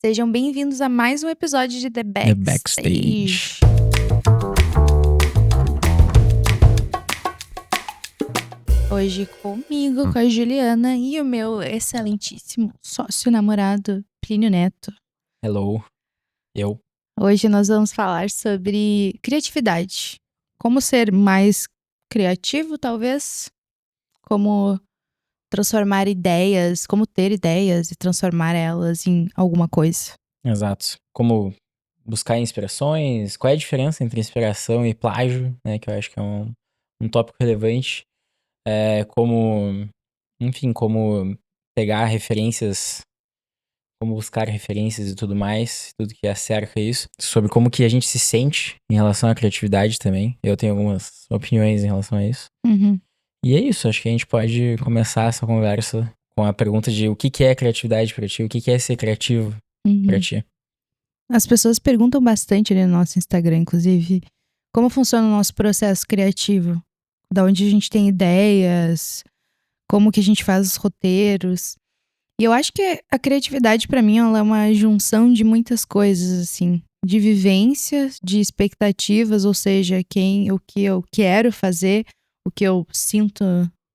Sejam bem-vindos a mais um episódio de The The Backstage. Backstage. Hoje comigo, com a Juliana e o meu excelentíssimo sócio namorado, Plínio Neto. Hello. Eu. Hoje nós vamos falar sobre criatividade. Como ser mais criativo, talvez. Como transformar ideias, como ter ideias e transformar elas em alguma coisa. Exato. Como buscar inspirações, qual é a diferença entre inspiração e plágio, né? Que eu acho que é um tópico relevante. Como pegar referências, como buscar referências e tudo mais, tudo que acerca isso. Sobre como que a gente se sente em relação à criatividade também. Eu tenho algumas opiniões em relação a isso. Uhum. E é isso, acho que a gente pode começar essa conversa com a pergunta de o que que é criatividade pra ti, o que que é ser criativo pra Uhum. ti. As pessoas perguntam bastante ali no nosso Instagram, inclusive, como funciona o nosso processo criativo. Da onde a gente tem ideias, como que a gente faz os roteiros. E eu acho que a criatividade, pra mim, ela é uma junção de muitas coisas, assim. De vivências, de expectativas, ou seja, o que eu quero fazer, o que eu sinto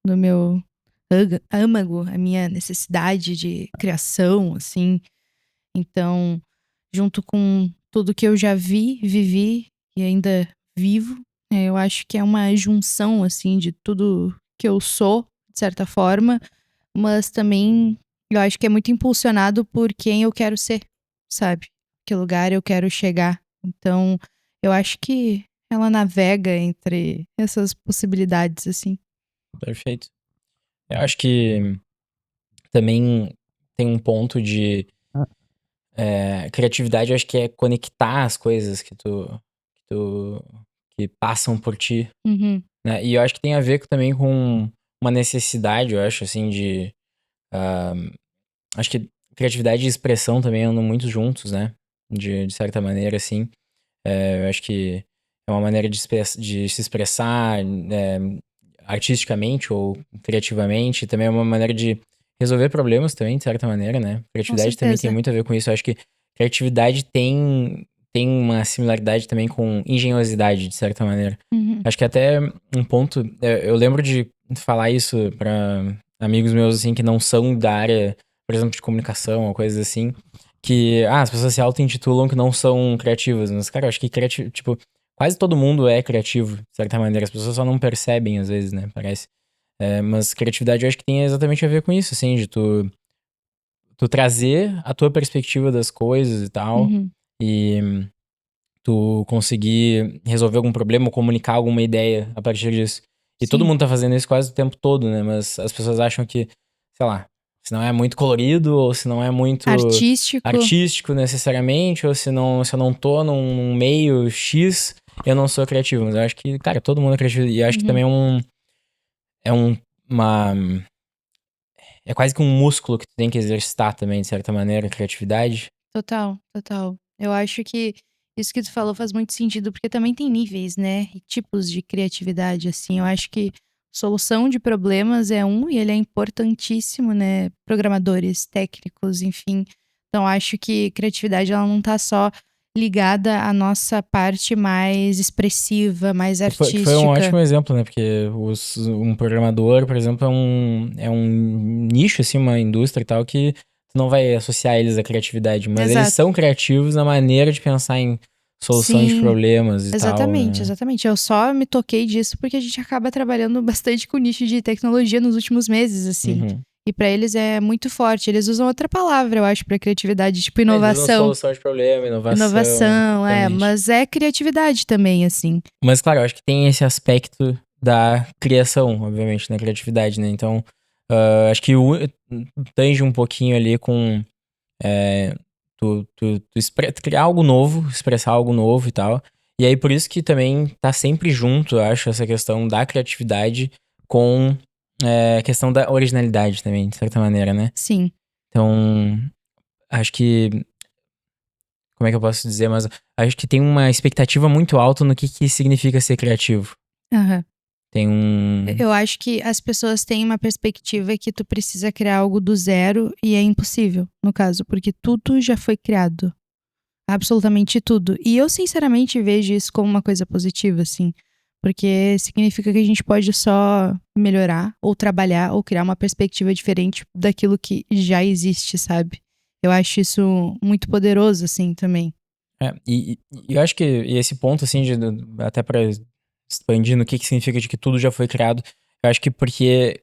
no meu âmago, a minha necessidade de criação, assim. Então, junto com tudo que eu já vivi e ainda vivo, eu acho que é uma junção, assim, de tudo que eu sou, de certa forma, mas também eu acho que é muito impulsionado por quem eu quero ser, sabe? Que lugar eu quero chegar. Então, eu acho que ela navega entre essas possibilidades, assim. Perfeito. Eu acho que também tem um ponto de criatividade, eu acho que é conectar as coisas que passam por ti, Uhum. né? E eu acho que tem a ver também com uma necessidade, eu acho, assim, acho que criatividade e expressão também andam muito juntos, né? De certa maneira, assim. Eu acho que é uma maneira de se expressar artisticamente ou criativamente. Também é uma maneira de resolver problemas também, de certa maneira, né? Com Criatividade também tem certeza. muito a ver com isso. Eu acho que criatividade tem uma similaridade também com engenhosidade, de certa maneira. Uhum. Acho que até um ponto... Eu lembro de falar isso pra amigos meus, assim, que não são da área, por exemplo, de comunicação ou coisas assim, que, as pessoas se auto-intitulam que não são criativas, mas, cara, eu acho que criativo, tipo, quase todo mundo é criativo, de certa maneira, as pessoas só não percebem, às vezes, né, parece. Mas criatividade eu acho que tem exatamente a ver com isso, assim, de tu trazer a tua perspectiva das coisas e tal, Uhum. e tu conseguir resolver algum problema ou comunicar alguma ideia a partir disso. E todo Sim. mundo tá fazendo isso quase o tempo todo, né, mas as pessoas acham que, sei lá, se não é muito colorido ou se não é muito Artístico. artístico necessariamente, ou se eu não tô num meio X, eu não sou criativo. Mas eu acho que, cara, todo mundo é criativo. E eu acho que Uhum. também é uma, é quase que um músculo que tu tem que exercitar também, de certa maneira, a criatividade. Total, total. Eu acho que isso que tu falou faz muito sentido, porque também tem níveis, né, e tipos de criatividade, assim. Eu acho que solução de problemas é um e ele é importantíssimo, né, programadores, técnicos, enfim. Então acho que criatividade ela não tá só ligada à nossa parte mais expressiva, mais Que foi um artística. ótimo exemplo, né? Porque um programador, por exemplo, é um nicho, assim, uma indústria e tal, que tu não vai associar eles à criatividade, mas eles Exato. são criativos na maneira de pensar em soluções de Sim, problemas e tal, exatamente, né? exatamente. Eu só me toquei disso porque a gente acaba trabalhando bastante com nicho de tecnologia nos últimos meses, assim. Uhum. E pra eles é muito forte. Eles usam outra palavra, eu acho, pra criatividade, tipo Eles usam inovação. solução de problema, inovação, Inovação, exatamente. mas é criatividade também, assim. Mas, claro, eu acho que tem esse aspecto da criação, obviamente, na criatividade, né? Então, acho que tange um pouquinho ali com criar algo novo, expressar algo novo e tal. E aí, por isso que também tá sempre junto, eu acho, essa questão da criatividade com a questão da originalidade também, de certa maneira, né? Sim. Então, acho que. Como é que eu posso dizer? Mas acho que tem uma expectativa muito alta no que significa ser criativo. Aham. Tem um... Eu acho que as pessoas têm uma perspectiva que tu precisa criar algo do zero e é impossível, no caso, porque tudo já foi criado. Absolutamente tudo. E eu, sinceramente, vejo isso como uma coisa positiva, assim. Porque significa que a gente pode só melhorar, ou trabalhar, ou criar uma perspectiva diferente daquilo que já existe, sabe? Eu acho isso muito poderoso, assim, também. E eu acho que esse ponto, assim, até pra expandir no que significa de que tudo já foi criado, eu acho que porque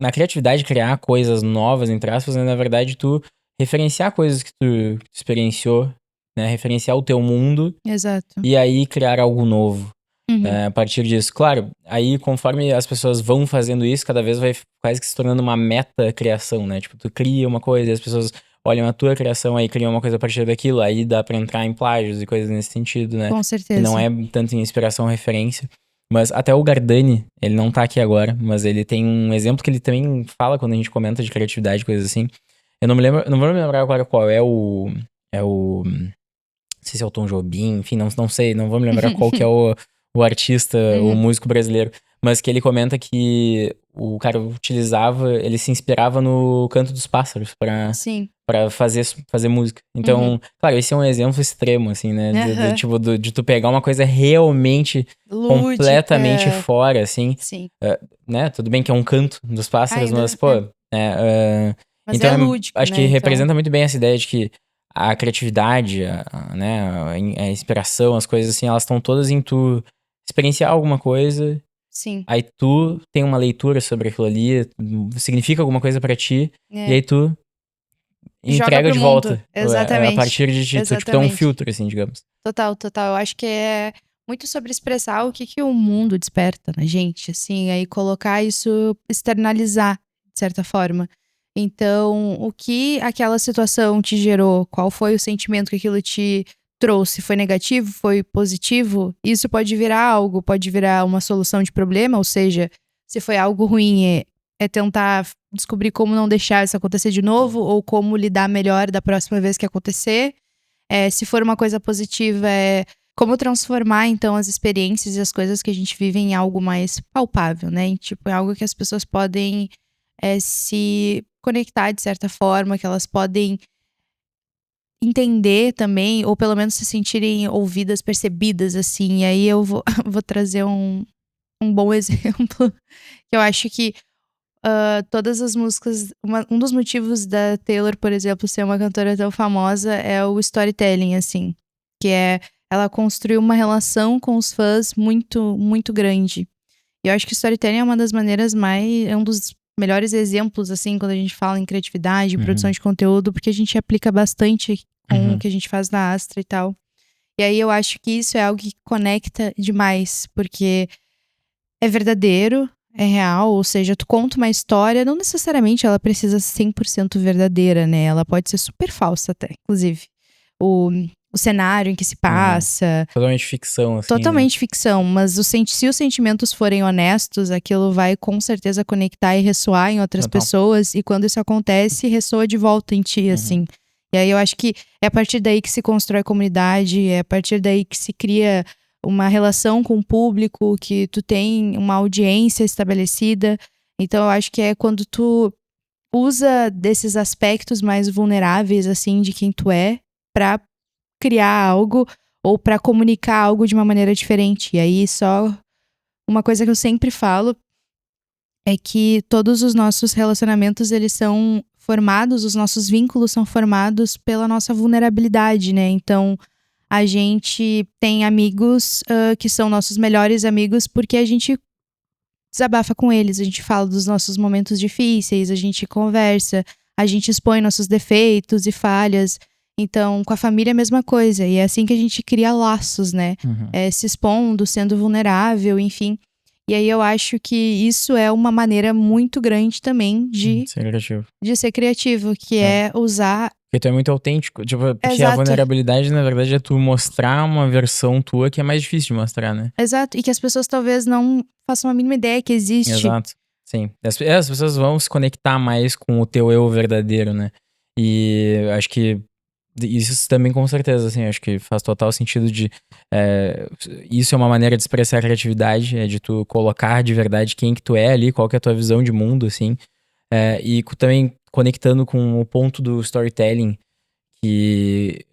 na criatividade criar coisas novas, entre aspas, né, na verdade tu referenciar coisas que tu experienciou, né, referenciar o teu mundo Exato. e aí criar algo novo. Uhum. A partir disso. Claro, aí conforme as pessoas vão fazendo isso, cada vez vai quase que se tornando uma meta-criação, né? Tipo, tu cria uma coisa e as pessoas olham a tua criação, aí criam uma coisa a partir daquilo, aí dá pra entrar em plágios e coisas nesse sentido, né? Com Que não certeza. é tanto em inspiração ou referência. Mas até o Gardani, ele não tá aqui agora, mas ele tem um exemplo que ele também fala quando a gente comenta de criatividade, coisas assim. Eu não me lembro, não vou me lembrar agora qual é o. É o. Não sei se é o Tom Jobim, enfim, não sei, não vou me lembrar qual que é o artista, o Uhum. músico brasileiro, mas que ele comenta que o cara utilizava, ele se inspirava no canto dos pássaros pra, Sim. pra fazer música. Uhum. Então, claro, esse é um exemplo extremo, assim, né? Aham. Tipo, de tu pegar uma coisa realmente completamente Lúdica. fora, assim, Sim. né? Tudo bem que é um canto dos pássaros, mas, Ainda. pô, É. então, Mas é lúdico, acho né? que Então. representa muito bem essa ideia de que a criatividade, né, a inspiração, as coisas assim, elas estão todas em tu experienciar alguma coisa, Sim. aí tu tem uma leitura sobre aquilo ali, significa alguma coisa pra ti, e É. aí tu Joga entrega pro de mundo. volta a Exatamente. partir de ti, tu, tipo, tu é um Exatamente. filtro, assim, digamos. Total, total. Eu acho que é muito sobre expressar o que que o mundo desperta na gente, assim, aí colocar isso, externalizar, de certa forma. Então, o que aquela situação te gerou? Qual foi o sentimento que aquilo te trouxe? Foi negativo? Foi positivo? Isso pode virar algo, pode virar uma solução de problema, ou seja, se foi algo ruim, é tentar descobrir como não deixar isso acontecer de novo, ou como lidar melhor da próxima vez que acontecer. Se for uma coisa positiva, é como transformar, então, as experiências e as coisas que a gente vive em algo mais palpável, né? Em, tipo, em algo que as pessoas podem se conectar de certa forma, que elas podem entender também, ou pelo menos se sentirem ouvidas, percebidas, assim. E aí eu vou, vou trazer um bom exemplo, que eu acho que todas as músicas. Um dos motivos da Taylor, por exemplo, ser uma cantora tão famosa é o storytelling, assim. Que é. Ela construiu uma relação com os fãs muito, muito grande. E eu acho que storytelling é uma das maneiras mais. É um dos melhores exemplos, assim, quando a gente fala em criatividade, em produção Uhum, de conteúdo, porque a gente aplica bastante com o uhum, que a gente faz na Astra e tal. E aí eu acho que isso é algo que conecta demais, porque é verdadeiro, é real, ou seja, tu conta uma história, não necessariamente ela precisa ser 100% verdadeira, né? Ela pode ser super falsa até, inclusive. O cenário em que se uhum. passa, Totalmente ficção, assim, né? totalmente ficção, mas se os sentimentos forem honestos, aquilo vai com certeza conectar e ressoar em outras Total. pessoas, e quando isso acontece, ressoa de volta em ti, Uhum, assim. E aí eu acho que é a partir daí que se constrói comunidade, é a partir daí que se cria uma relação com o público, que tu tem uma audiência estabelecida. Então eu acho que é quando tu usa desses aspectos mais vulneráveis, assim, de quem tu é, pra criar algo ou pra comunicar algo de uma maneira diferente. E aí, só uma coisa que eu sempre falo é que todos os nossos relacionamentos, eles são formados, os nossos vínculos são formados pela nossa vulnerabilidade, né? Então, a gente tem amigos que são nossos melhores amigos porque a gente desabafa com eles, a gente fala dos nossos momentos difíceis, a gente conversa, a gente expõe nossos defeitos e falhas. Então, com a família é a mesma coisa. E é assim que a gente cria laços, né? uhum. Se expondo, sendo vulnerável, enfim. E aí eu acho que isso é uma maneira muito grande também Ser criativo. de ser criativo, que É. é usar. Porque tu é muito autêntico. Tipo, porque a Exato, vulnerabilidade, na verdade, é tu mostrar uma versão tua que é mais difícil de mostrar, né? exato. E que as pessoas talvez não façam a mínima ideia que existe. Exato. Sim. As pessoas vão se conectar mais com o teu eu verdadeiro, né? E acho que Isso também com certeza, assim, acho que faz total sentido de... isso é uma maneira de expressar a criatividade, é de tu colocar de verdade quem que tu é ali, qual que é a tua visão de mundo, assim. E também conectando com o ponto do storytelling, que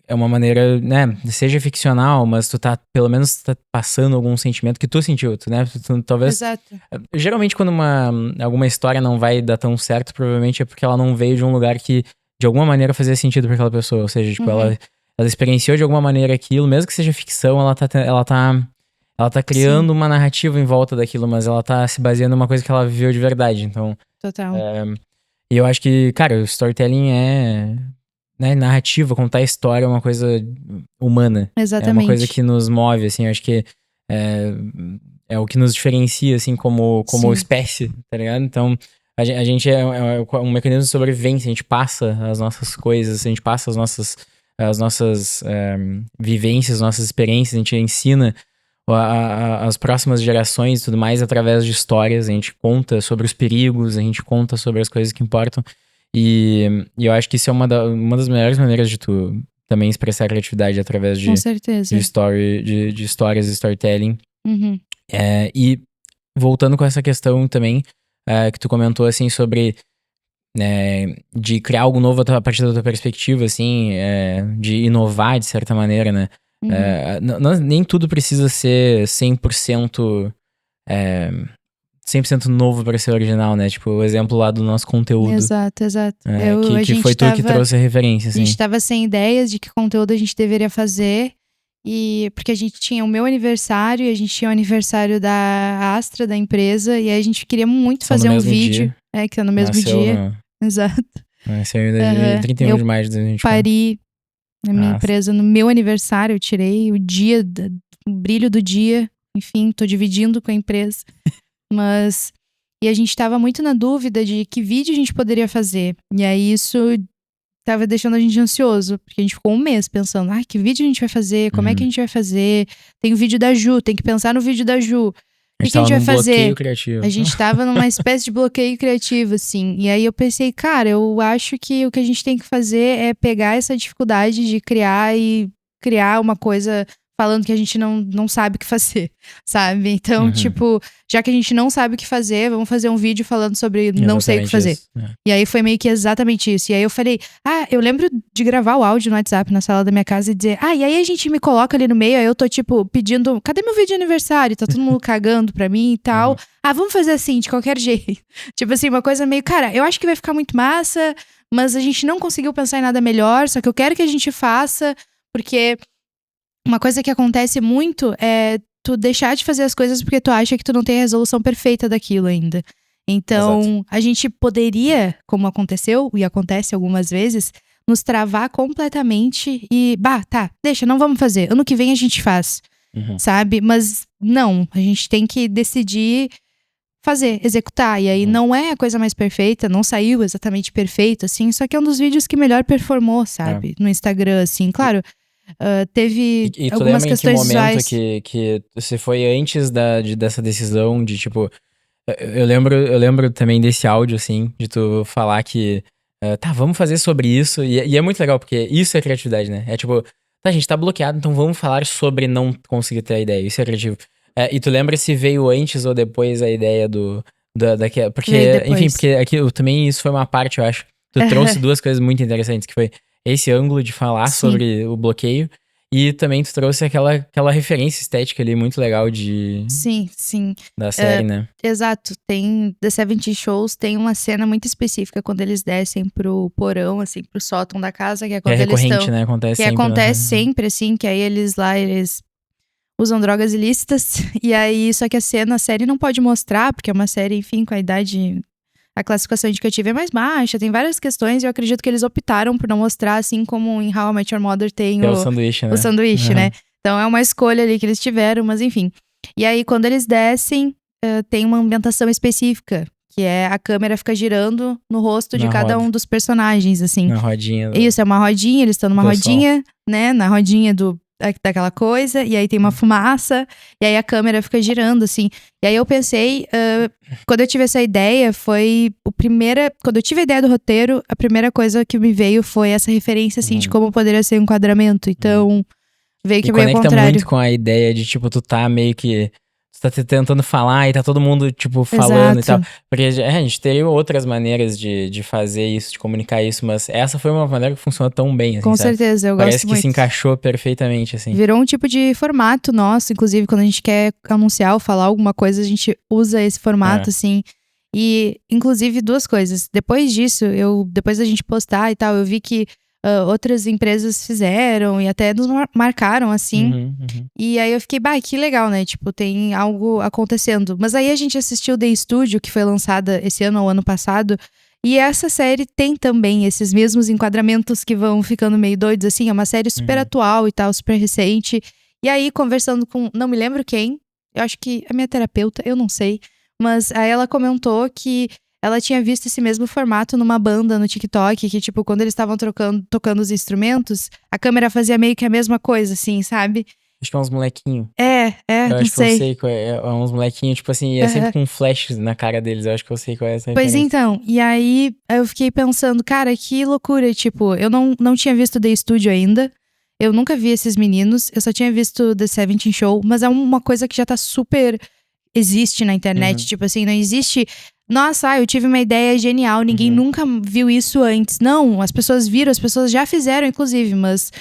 é uma maneira, né, seja ficcional, mas tu tá, pelo menos, tá passando algum sentimento que tu sentiu, né? Talvez... Exato. Geralmente, quando alguma história não vai dar tão certo, provavelmente é porque ela não veio de um lugar que, de alguma maneira, fazia sentido pra aquela pessoa. Ou seja, tipo, ela experienciou de alguma maneira aquilo, mesmo que seja ficção, ela tá criando uma narrativa em volta daquilo, mas ela tá se baseando numa coisa que ela viveu de verdade. Então, Total. e eu acho que, cara, o storytelling né, narrativa, contar história é uma coisa humana. Exatamente. É uma coisa que nos move, assim, eu acho que é o que nos diferencia, assim, como espécie, tá ligado? Então, a gente é um mecanismo de sobrevivência, a gente passa as nossas coisas, a gente passa as nossas vivências, as nossas experiências, a gente ensina as próximas gerações e tudo mais através de histórias, a gente conta sobre os perigos, a gente conta sobre as coisas que importam. E eu acho que isso é uma das melhores maneiras de tu também expressar a criatividade através Com certeza. de histórias e storytelling. Uhum. E voltando com essa questão também, que tu comentou, assim, sobre de criar algo novo a partir da tua perspectiva, assim, de inovar de certa maneira, né? Nem tudo precisa ser 100% novo para ser original, né? Tipo, o exemplo lá do nosso conteúdo. Exato. Que foi tu que trouxe a referência, assim. A gente tava sem ideias de que conteúdo a gente deveria fazer. E porque a gente tinha o meu aniversário e a gente tinha o aniversário da Astra, da empresa. E aí a gente queria muito fazer um vídeo. Que tá no mesmo dia. Exato. Nasceu em 31 de maio de 2024. Pari na minha empresa no meu aniversário. Eu tirei o dia, o brilho do dia. Enfim, tô dividindo com a empresa. E a gente tava muito na dúvida de que vídeo a gente poderia fazer. E aí isso tava deixando a gente ansioso. Porque a gente ficou um mês pensando, que vídeo a gente vai fazer? Como é que a gente vai fazer? Tem o vídeo da Ju, tem que pensar no vídeo da Ju. O que a gente vai fazer? Bloqueio criativo. A gente tava numa espécie de bloqueio criativo, assim. E aí eu pensei, cara, eu acho que o que a gente tem que fazer é pegar essa dificuldade de criar uma coisa falando que a gente não sabe o que fazer, sabe? Então, tipo, já que a gente não sabe o que fazer, vamos fazer um vídeo falando sobre não sei o que fazer. E aí foi meio que exatamente isso. E aí eu falei, eu lembro de gravar o áudio no WhatsApp na sala da minha casa e dizer, e aí a gente me coloca ali no meio, aí eu tô, tipo, pedindo, cadê meu vídeo de aniversário? Tá todo mundo cagando pra mim e tal. Vamos fazer assim, de qualquer jeito. Tipo assim, uma coisa meio, cara, eu acho que vai ficar muito massa, mas a gente não conseguiu pensar em nada melhor, só que eu quero que a gente faça, porque uma coisa que acontece muito é tu deixar de fazer as coisas porque tu acha que tu não tem a resolução perfeita daquilo ainda. Então, a gente poderia, como aconteceu e acontece algumas vezes, nos travar completamente e, deixa, não vamos fazer. Ano que vem a gente faz, sabe? Mas não, a gente tem que decidir fazer, executar. E aí não é a coisa mais perfeita, não saiu exatamente perfeito, assim, só que é um dos vídeos que melhor performou, sabe? No Instagram, assim, claro. Teve e tu algumas lembra questões em que momento visuais. que você foi antes dessa decisão de, tipo... Eu lembro também desse áudio, assim, de tu falar que... vamos fazer sobre isso. E é muito legal, porque isso é criatividade, né? É tipo, a gente tá bloqueado, então vamos falar sobre não conseguir ter a ideia. Isso é criativo. E tu lembra se veio antes ou depois a ideia daquela... Porque, enfim, porque aqui também isso foi uma parte, eu acho. Tu trouxe duas coisas muito interessantes, que foi esse ângulo de falar sobre o bloqueio. E também tu trouxe aquela referência estética ali muito legal Sim. Da série, né? Exato. Tem The 70 Shows, tem uma cena muito específica quando eles descem pro porão, assim, pro sótão da casa, que é quando eles estão... né? Acontece que sempre. Acontece sempre, assim, que aí eles usam drogas ilícitas. E aí, só que a série não pode mostrar, porque é uma série, enfim, com a idade... A classificação indicativa é mais baixa, tem várias questões, e eu acredito que eles optaram por não mostrar, assim como em How I Met Your Mother tem o sanduíche, né? O sanduíche, né? Então é uma escolha ali que eles tiveram, mas enfim. E aí, quando eles descem, tem uma ambientação específica, que é a câmera fica girando no rosto de cada um dos personagens, assim. Na rodinha. Isso, é uma rodinha, eles estão numa rodinha, né? Na rodinha daquela coisa, e aí tem uma fumaça, e aí a câmera fica girando, assim. E aí eu pensei, quando eu tive essa ideia, quando eu tive a ideia do roteiro, a primeira coisa que me veio foi essa referência, assim, de como poderia ser um enquadramento. Então, veio que E é meio ao conecta contrário. muito com a ideia de, tipo, tu tá meio que... Tu tá tentando falar e tá todo mundo, tipo, falando e tal. Exato. Porque a gente teria outras maneiras de fazer isso, de comunicar isso, mas essa foi uma maneira que funcionou tão bem, assim, Com sabe? certeza, eu Parece gosto que se muito. encaixou perfeitamente, assim. Virou um tipo de formato nosso, inclusive quando a gente quer anunciar ou falar alguma coisa, a gente usa esse formato, assim. E, inclusive, duas coisas. Depois disso, depois da gente postar e tal, eu vi que outras empresas fizeram e até nos marcaram, assim. E aí eu fiquei, que legal, né? Tipo, tem algo acontecendo. Mas aí a gente assistiu The Studio, que foi lançada esse ano ou ano passado. E essa série tem também esses mesmos enquadramentos que vão ficando meio doidos, assim. É uma série super atual e tal, super recente. E aí, conversando com, não me lembro quem, eu acho que a minha terapeuta, eu não sei. Mas aí ela comentou que ela tinha visto esse mesmo formato numa banda no TikTok, que, tipo, quando eles estavam tocando os instrumentos, a câmera fazia meio que a mesma coisa, assim, sabe? Acho que é uns molequinhos. Eu Eu não acho que eu sei. sei qual é. É uns molequinhos, tipo assim, é sempre Aham. com flashes na cara deles. Eu acho que eu sei qual é essa Pois referência. então, e aí eu fiquei pensando, cara, que loucura, tipo, eu não tinha visto The Studio ainda, eu nunca vi esses meninos, eu só tinha visto The Seventeen Show, mas é uma coisa que já tá super, existe na internet, tipo assim, não existe, nossa, eu tive uma ideia genial, ninguém nunca viu isso antes. Não, as pessoas viram, as pessoas já fizeram, inclusive, mas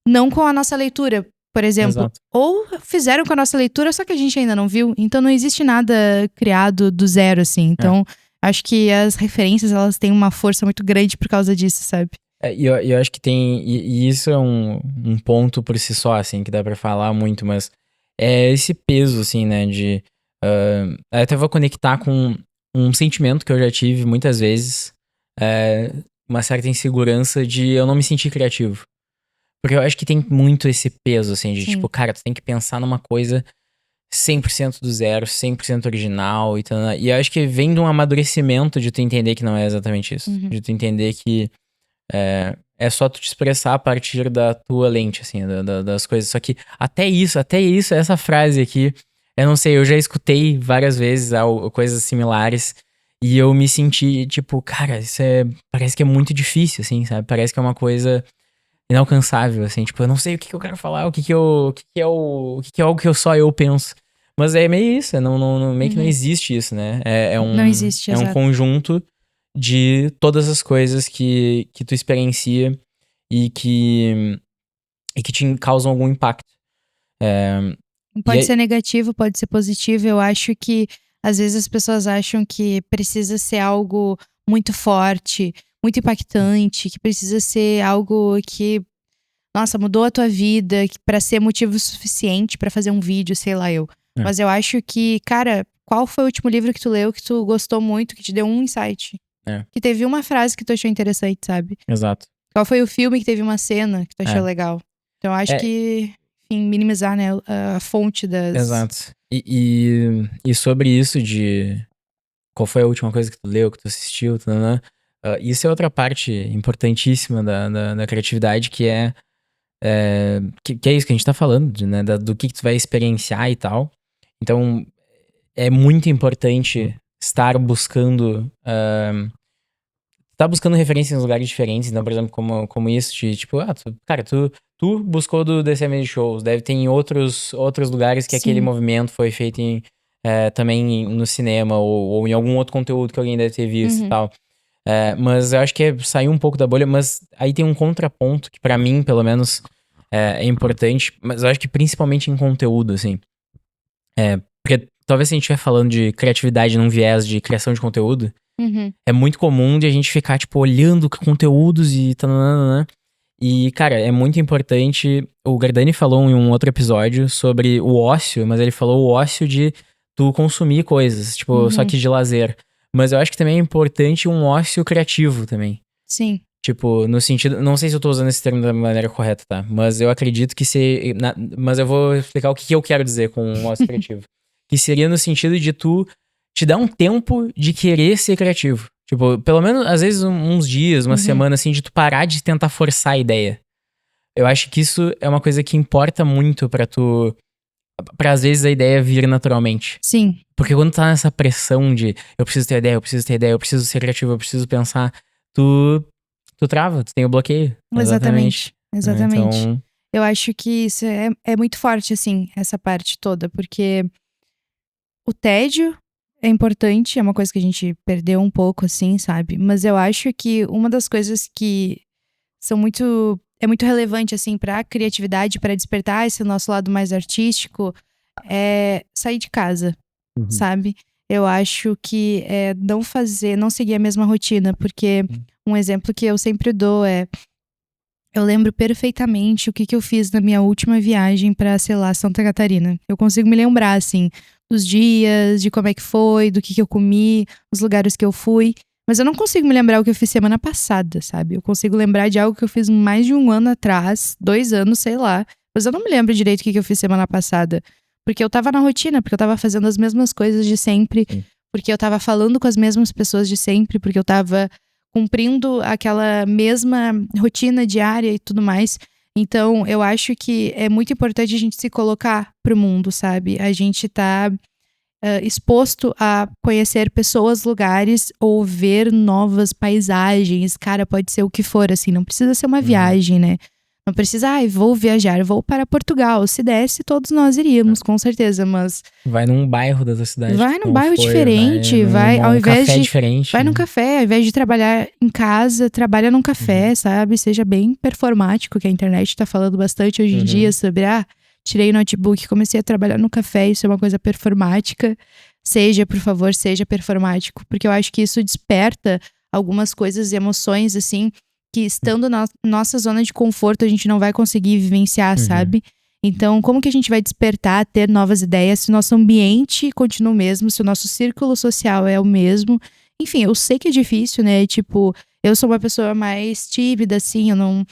não com a nossa leitura, por exemplo. Exato. Ou fizeram com a nossa leitura, só que a gente ainda não viu. Então não existe nada criado do zero, assim. Então, acho que as referências, elas têm uma força muito grande por causa disso, sabe? E eu acho que tem. E isso é um ponto por si só, assim, que dá pra falar muito, mas é esse peso, assim, né? De. Eu até vou conectar com um sentimento que eu já tive muitas vezes. Uma certa insegurança de eu não me sentir criativo. Porque eu acho que tem muito esse peso, assim, de tipo, Sim. cara, tu tem que pensar numa coisa 100% do zero, 100% original e tal. E eu acho que vem de um amadurecimento de tu entender que não é exatamente isso. Uhum. De tu entender que é só tu te expressar a partir da tua lente, assim, das coisas. Só que até isso, essa frase aqui, eu não sei, eu já escutei várias vezes coisas similares e eu me senti, tipo, cara, parece que é muito difícil, assim, sabe? Parece que é uma coisa inalcançável, assim, tipo, eu não sei o que eu quero falar, o que é algo que só eu penso. Mas é meio isso, meio que não Uhum. existe isso, né? Não existe, É um exato. conjunto de todas as coisas que tu experiencia e que te causam algum impacto. E Pode aí, ser negativo, pode ser positivo. Eu acho que às vezes as pessoas acham que precisa ser algo muito forte, muito impactante, que precisa ser algo que, nossa, mudou a tua vida, pra ser motivo suficiente pra fazer um vídeo, sei lá eu. é, Mas eu acho que, cara, qual foi o último livro que tu leu que tu gostou muito, que te deu um insight? é, Que teve uma frase que tu achou interessante, sabe? exato. Qual foi o filme que teve uma cena que tu achou É, legal? Então eu acho é, que, enfim, minimizar, né, a fonte das. exato. E sobre isso de qual foi a última coisa que tu leu, que tu assistiu, tananã, isso é outra parte importantíssima da criatividade, que é isso que a gente tá falando, né? Do que tu vai experienciar e tal. Então, é muito importante estar buscando. Tá buscando referências em lugares diferentes. Então, por exemplo, como isso, de tipo, tu buscou do DCM Shows, deve ter em outros lugares que aquele Sim. movimento foi feito também no cinema ou em algum outro conteúdo que alguém deve ter visto e Uhum. tal. Mas eu acho que é sair um pouco da bolha, mas aí tem um contraponto que pra mim, pelo menos, é importante, mas eu acho que principalmente em conteúdo, assim. Porque talvez se a gente estiver falando de criatividade num viés de criação de conteúdo, Uhum. é muito comum de a gente ficar, tipo, olhando conteúdos e tananana. E, cara, é muito importante. O Gardani falou em um outro episódio sobre o ócio, mas ele falou o ócio de tu consumir coisas, tipo, só Uhum. que de lazer. Mas eu acho que também é importante um ócio criativo também. Sim. Tipo, no sentido. Não sei se eu tô usando esse termo da maneira correta, tá? Mas eu acredito que se. Mas eu vou explicar o que eu quero dizer com um ócio criativo. Que seria no sentido de tu te dar um tempo de querer ser criativo. Tipo, pelo menos, às vezes, uns dias, uma Uhum. semana, assim, de tu parar de tentar forçar a ideia. eu acho que isso é uma coisa que importa muito pra às vezes a ideia vir naturalmente. Sim, Porque quando tá nessa pressão de eu preciso ter ideia, eu preciso ter ideia, eu preciso ser criativo, eu preciso pensar, tu trava, tu tem o bloqueio. Exatamente. exatamente. Então, Eu acho que isso é muito forte, assim, essa parte toda, porque o tédio é importante, é uma coisa que a gente perdeu um pouco, assim, sabe? Mas eu acho que uma das coisas que é muito relevante, assim, pra criatividade, pra despertar esse nosso lado mais artístico, é sair de casa, uhum. sabe? Eu acho que é não seguir a mesma rotina, porque um exemplo que eu sempre dou é eu lembro perfeitamente o que eu fiz na minha última viagem pra, sei lá, Santa Catarina. Eu consigo me lembrar, assim, dos dias, de como é que foi, do que eu comi, os lugares que eu fui. Mas eu não consigo me lembrar o que eu fiz semana passada, sabe? Eu consigo lembrar de algo que eu fiz mais de 1 ano atrás, 2 anos, sei lá. Mas eu não me lembro direito o que eu fiz semana passada. Porque eu tava na rotina, porque eu tava fazendo as mesmas coisas de sempre, Sim. porque eu tava falando com as mesmas pessoas de sempre, porque eu tava cumprindo aquela mesma rotina diária e tudo mais. Então, eu acho que é muito importante a gente se colocar pro mundo, sabe? A gente tá exposto a conhecer pessoas, lugares ou ver novas paisagens. Cara, pode ser o que for, assim, não precisa ser uma viagem, né? Não precisa, vou viajar, vou para Portugal. Se desse, todos nós iríamos, com certeza, mas Vai num bairro da tua cidade que vai tu num não bairro foi, vai diferente, vai, ao num invés café de. diferente, Vai num né? café, ao invés de trabalhar em casa, trabalha num Uhum. café, sabe? Seja bem performático, que a internet tá falando bastante hoje em dia Uhum. sobre, tirei o notebook, comecei a trabalhar no café, isso é uma coisa performática. Seja, por favor, seja performático, porque eu acho que isso desperta algumas coisas e emoções, assim, que estando na nossa zona de conforto a gente não vai conseguir vivenciar, Uhum. sabe? Então, como que a gente vai despertar, ter novas ideias se o nosso ambiente continua o mesmo, se o nosso círculo social é o mesmo? Enfim, eu sei que é difícil, né? Tipo, eu sou uma pessoa mais tímida, assim, eu não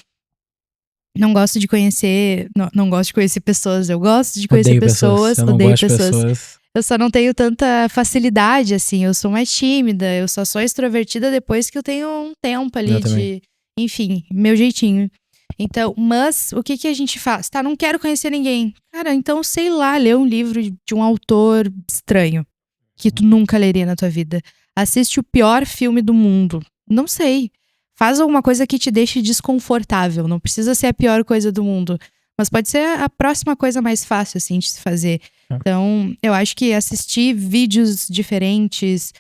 gosto de conhecer, não gosto de conhecer pessoas, eu gosto de conhecer Odeio pessoas, pessoas, eu não odeio gosto de pessoas. pessoas. Eu só não tenho tanta facilidade, assim, eu sou mais tímida, eu só sou extrovertida depois que eu tenho um tempo Eu ali também. de, enfim, meu jeitinho. Então, mas o que a gente faz? Tá, não quero conhecer ninguém. Cara, então sei lá, lê um livro de um autor estranho que tu nunca leria na tua vida. Assiste o pior filme do mundo. Não sei. Faz alguma coisa que te deixe desconfortável. Não precisa ser a pior coisa do mundo. Mas pode ser a próxima coisa mais fácil, assim, de se fazer. É. Então, eu acho que assistir vídeos diferentes,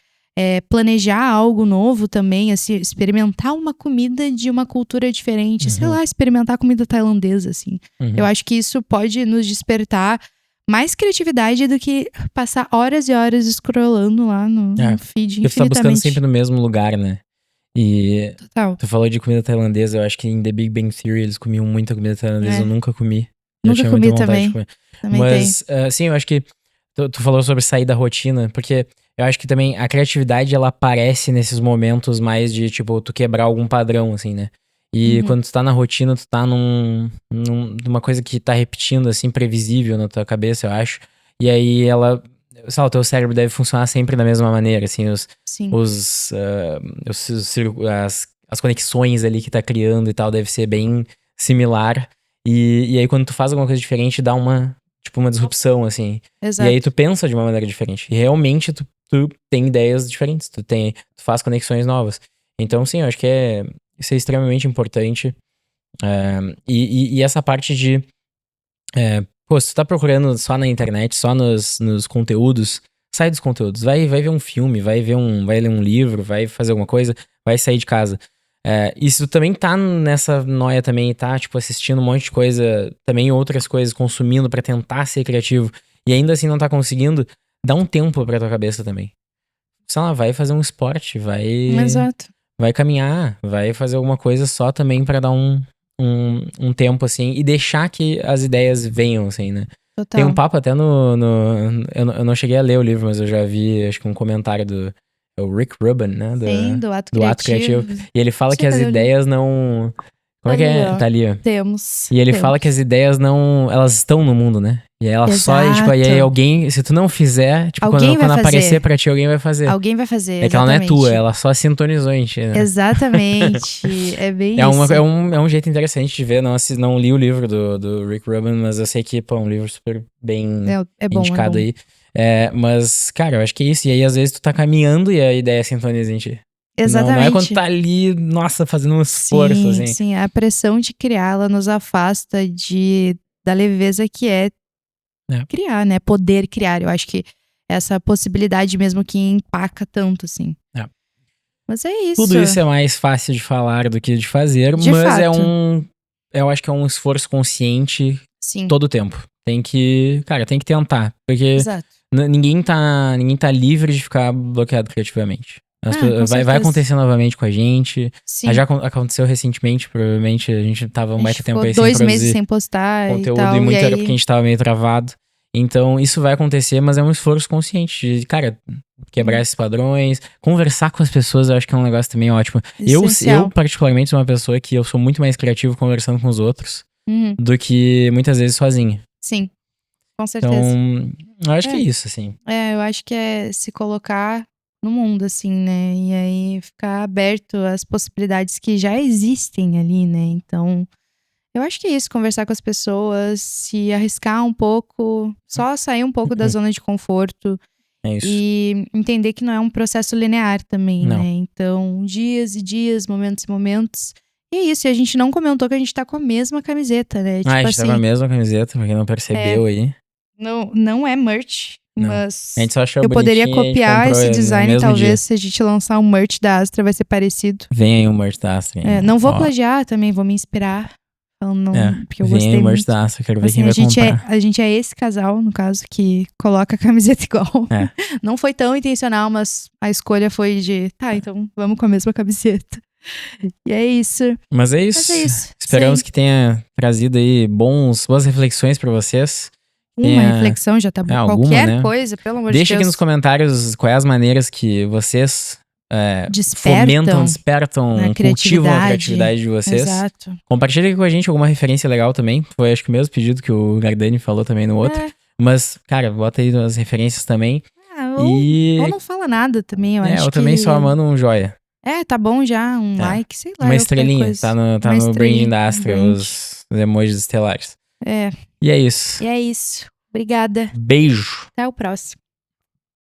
planejar algo novo também, assim, experimentar uma comida de uma cultura diferente. Sei Uhum. lá, experimentar comida tailandesa, assim. Eu Uhum. acho que isso pode nos despertar mais criatividade do que passar horas e horas scrollando lá no feed Porque tu tá buscando sempre infinitamente. no mesmo lugar, né? E Total. tu falou de comida tailandesa, eu acho que em The Big Bang Theory eles comiam muita comida tailandesa, eu É. nunca comi. Eu Nunca tinha muita comi vontade de também. comer. Também tenho. Mas, sim, eu acho que tu falou sobre sair da rotina, porque eu acho que também a criatividade ela aparece nesses momentos mais de, tipo, tu quebrar algum padrão, assim, né? E Uhum. quando tu tá na rotina, tu tá numa coisa que tá repetindo, assim, previsível na tua cabeça, eu acho. E aí ela, sei lá, o teu cérebro deve funcionar sempre da mesma maneira, assim, Sim. os, ah, as conexões ali que tá criando e tal, deve ser bem similar. E aí quando tu faz alguma coisa diferente, dá tipo, uma disrupção, assim. E aí Exato. tu pensa de uma maneira diferente. E realmente tu tem ideias diferentes, tu faz conexões novas. Então, sim, eu acho que isso é extremamente importante. E essa parte de, pô, se tu tá procurando só na internet, só nos conteúdos, sai dos conteúdos. Vai ver um filme, vai ler um livro, vai fazer alguma coisa, vai sair de casa. E se tu também tá nessa noia também, tá, tipo, assistindo um monte de coisa, também outras coisas, consumindo pra tentar ser criativo, e ainda assim não tá conseguindo, dá um tempo pra tua cabeça também. Sei lá, vai fazer um esporte, Exato. vai caminhar, vai fazer alguma coisa só também pra dar um tempo, assim, e deixar que as ideias venham, assim, né? Tem um Total. papo até eu não cheguei a ler o livro, mas eu já vi, acho que um comentário é o Rick Rubin, né? Sim, do ato Do Ato Criativo. criativo. E ele Não fala sei, que as cadê o livro? ideias não. Como Tá é que ali, é? ó. Tá ali, ó. Temos. E ele fala que Temos. as ideias não. Elas estão no mundo, né? E aí ela só, tipo, e aí Exato. alguém, se tu não fizer, tipo, Alguém vai quando fazer. aparecer pra ti, alguém vai fazer. Alguém vai fazer, É que ela não é exatamente. tua, ela só sintonizou em ti, né? Exatamente. É bem É, isso. é um jeito interessante de ver. Não li o livro do Rick Rubin, mas eu sei que, pô, é um livro super bem É bom, indicado é bom. aí. Mas, cara, eu acho que é isso. E aí, às vezes, tu tá caminhando e a ideia sintoniza em ti. Não é quando Exatamente. tá ali, nossa, fazendo um esforço, Sim, assim. sim. A pressão de criar, ela nos afasta da leveza que é criar, né? Poder criar. Eu acho que essa possibilidade mesmo que empaca tanto, assim. É. Mas é isso. Tudo isso é mais fácil de falar do que de fazer, De mas fato. eu acho que é um esforço consciente Sim. todo o tempo. Tem que tentar, porque Exato. ninguém tá livre de ficar bloqueado criativamente. Com Vai certeza. acontecer novamente com a gente. Sim. Já aconteceu recentemente, provavelmente a gente tava um A baita gente tempo ficou aí sem 2 meses produzir sem postar e conteúdo, tal. e muito E era porque a aí, gente tava meio travado. Então, isso vai acontecer, mas é um esforço consciente de, cara, quebrar esses padrões, conversar com as pessoas, eu acho que é um negócio também ótimo. Eu, essencial. particularmente, sou uma pessoa que eu sou muito mais criativo conversando com os outros Uhum. do que muitas vezes sozinho. Sim, com certeza. Então, eu acho que é isso, assim. Eu acho que é se colocar no mundo, assim, né? E aí ficar aberto às possibilidades que já existem ali, né? Então, eu acho que é isso, conversar com as pessoas, se arriscar um pouco, só sair um pouco da zona de conforto É isso. e entender que não é um processo linear também, Não. né? Então, dias e dias, momentos e momentos. E é isso, e a gente não comentou que a gente tá com a mesma camiseta, né? A Tipo gente tá com a assim, mesma camiseta, pra quem não percebeu aí. não é merch, Não. A mas gente só achou eu poderia bonitinho e a gente copiar comprou esse no design, mesmo talvez, dia. se a gente lançar um merch da Astra, vai ser parecido. Vem aí o merch da Astra. Não vou Ó, plagiar também, vou me inspirar. Porque eu vem aí gostei o merch muito. da Astra, quero ver Assim, quem vai comprar. a gente é esse casal, no caso, que coloca a camiseta igual. É. Não foi tão intencional, mas a escolha foi de, então vamos com a mesma camiseta. E é isso. Mas é isso. Esperamos que tenha trazido aí boas reflexões pra vocês. Uma reflexão já tá bom. Alguma, Qualquer né? coisa, pelo amor de Deus. Deixa aqui nos comentários quais as maneiras que vocês despertam, cultivam a criatividade de vocês. Exato. Compartilha aqui com a gente alguma referência legal também. Foi acho que o mesmo pedido que o Gardani falou também no outro. Mas, cara, bota aí as referências também. Ou não fala nada também, eu acho eu também só mando um joia. Tá bom já, um like, sei lá. Uma estrelinha, coisa. tá no branding da Astra, os emojis estelares. E é isso. Obrigada. Beijo. Até o próximo.